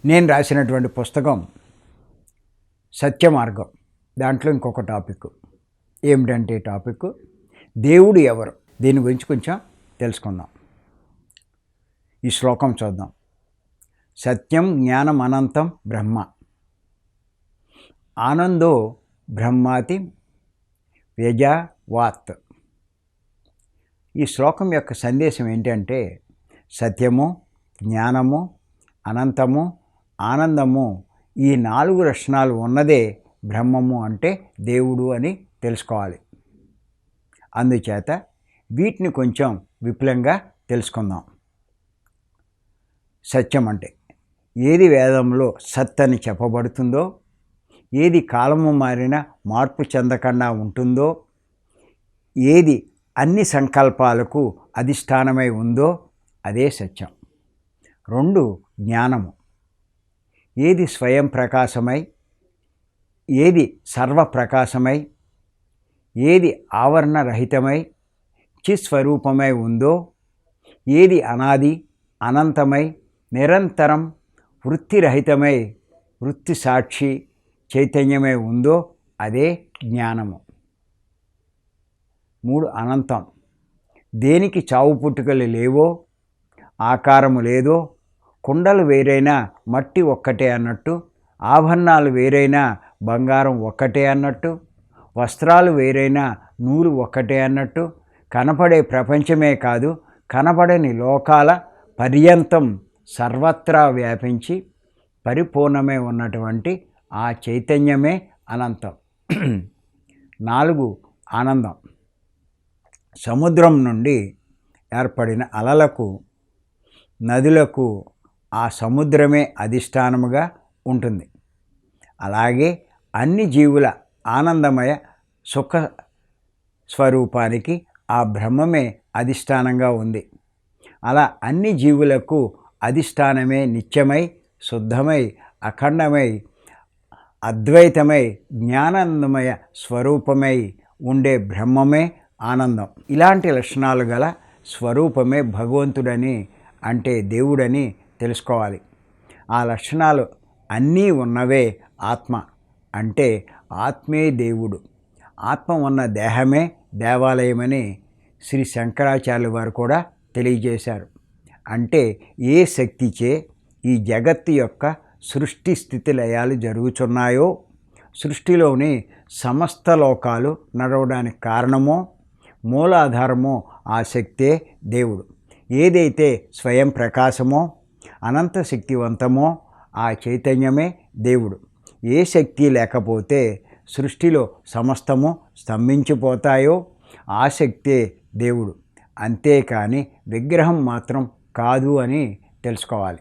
నేను రాసినటువంటి పుస్తకం సత్య మార్గం. దాంట్లో ఇంకొక టాపిక్ ఏమిటంటే దేవుడు ఎవరు, దీని గురించి కొంచెం తెలుసుకుందాం. ఈ శ్లోకం చూద్దాం. సత్యం జ్ఞానం అనంతం బ్రహ్మ, ఆనందో బ్రహ్మాతి వ్యజవాత్. ఈ శ్లోకం యొక్క సందేశం ఏంటంటే సత్యము, జ్ఞానము, అనంతము, ఆనందము, ఈ 4 లక్షణాలు ఉన్నదే బ్రహ్మము అంటే దేవుడు అని తెలుసుకోవాలి. అందుచేత వీటిని కొంచెం విపులంగా తెలుసుకుందాం. సత్యం అంటే ఏది వేదంలో సత్ అని చెప్పబడుతుందో, ఏది కాలము మారినా మార్పు చెందకుండా ఉంటుందో, ఏది అన్ని సంకల్పాలకు అధిష్టానమై ఉందో అదే సత్యం. 2 జ్ఞానము, ఏది స్వయం ప్రకాశమై, ఏది సర్వప్రకాశమై, ఏది ఆవరణరహితమై చిస్వరూపమై ఉందో, ఏది అనాది అనంతమై నిరంతరం వృత్తిరహితమై వృత్తి సాక్షి చైతన్యమై ఉందో అదే జ్ఞానము. 3 అనంతం, దేనికి చావు పుట్టుకలు లేవో, ఆకారము లేదో, కుండలు వేరైనా మట్టి ఒక్కటే అన్నట్టు, ఆభరణాలు వేరైనా బంగారం ఒక్కటే అన్నట్టు, వస్త్రాలు వేరైనా నూలు ఒక్కటే అన్నట్టు, కనపడే ప్రపంచమే కాదు కనపడని లోకాల పర్యంతం సర్వత్రా వ్యాపించి పరిపూర్ణమై ఉన్నటువంటి ఆ చైతన్యమే అనంతం. 4 ఆనందం, సముద్రం నుండి ఏర్పడిన అలలకు, నదులకు ఆ సముద్రమే అధిష్టానముగా ఉంటుంది. అలాగే అన్ని జీవుల ఆనందమయ సుఖ స్వరూపానికి ఆ బ్రహ్మమే అధిష్టానంగా ఉంది. అలా అన్ని జీవులకు అధిష్టానమే నిత్యమై, శుద్ధమై, అఖండమై, అద్వైతమై, జ్ఞానానందమయ స్వరూపమై ఉండే బ్రహ్మమే ఆనందం. ఇలాంటి లక్షణాలు గల స్వరూపమే భగవంతుడని అంటే దేవుడని తెలుసుకోవాలి. ఆ లక్షణాలు అన్నీ ఉన్నవే ఆత్మ అంటే ఆత్మే దేవుడు. ఆత్మ ఉన్న దేహమే దేవాలయమని శ్రీ శంకరాచార్యుల వారు కూడా తెలియజేశారు. అంటే ఏ శక్తిచే ఈ జగత్తు యొక్క సృష్టి స్థితి లయాలు జరుగుతున్నాయో, సృష్టిలోని సమస్త లోకాలు నడవడానికి కారణమో మూలాధారమో ఆ శక్తే దేవుడు. ఏదైతే స్వయం ప్రకాశమో అనంత శక్తివంతమో ఆ చైతన్యమే దేవుడు. ఏ శక్తి లేకపోతే సృష్టిలో సమస్తము స్తంభించిపోతాయో ఆ శక్తే దేవుడు. అంతేకాని విగ్రహం మాత్రం కాదు అని తెలుసుకోవాలి.